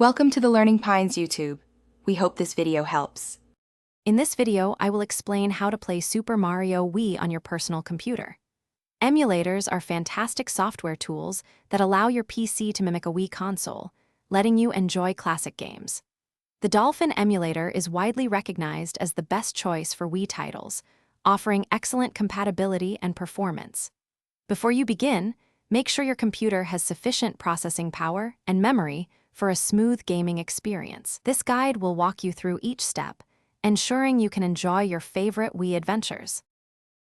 Welcome to the Learning Pines YouTube. We hope this video helps. In this video, I will explain how to play Super Mario Wii on your personal computer. Emulators are fantastic software tools that allow your PC to mimic a Wii console, letting you enjoy classic games. The Dolphin emulator is widely recognized as the best choice for Wii titles, offering excellent compatibility and performance. Before you begin, make sure your computer has sufficient processing power and memory for a smooth gaming experience. This guide will walk you through each step, ensuring you can enjoy your favorite Wii adventures.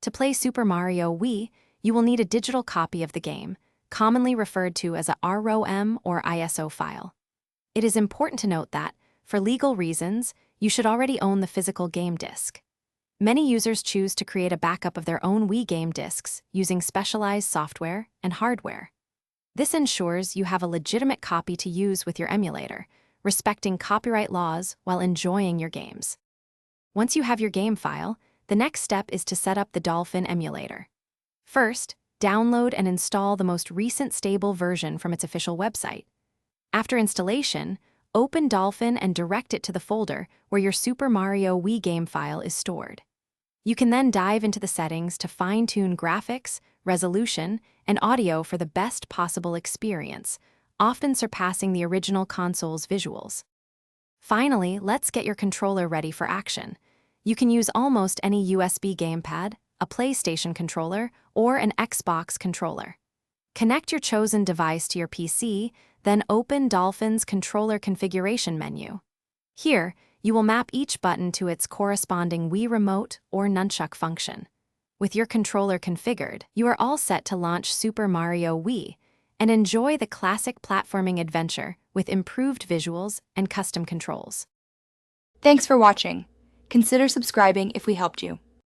To play Super Mario Wii, you will need a digital copy of the game, commonly referred to as a ROM or ISO file. It is important to note that, for legal reasons, you should already own the physical game disc. Many users choose to create a backup of their own Wii game discs using specialized software and hardware. This ensures you have a legitimate copy to use with your emulator, respecting copyright laws while enjoying your games. Once you have your game file, the next step is to set up the Dolphin emulator. First, download and install the most recent stable version from its official website. After installation, open Dolphin and direct it to the folder where your Super Mario Wii game file is stored. You can then dive into the settings to fine-tune graphics, resolution, and audio for the best possible experience, often surpassing the original console's visuals. Finally, let's get your controller ready for action. You can use almost any USB gamepad, a PlayStation controller, or an Xbox controller. Connect your chosen device to your PC, then open Dolphin's controller configuration menu. Here, you will map each button to its corresponding Wii Remote or Nunchuck function. With your controller configured, you are all set to launch Super Mario Wii and enjoy the classic platforming adventure with improved visuals and custom controls. Thanks for watching. Consider subscribing if we helped you.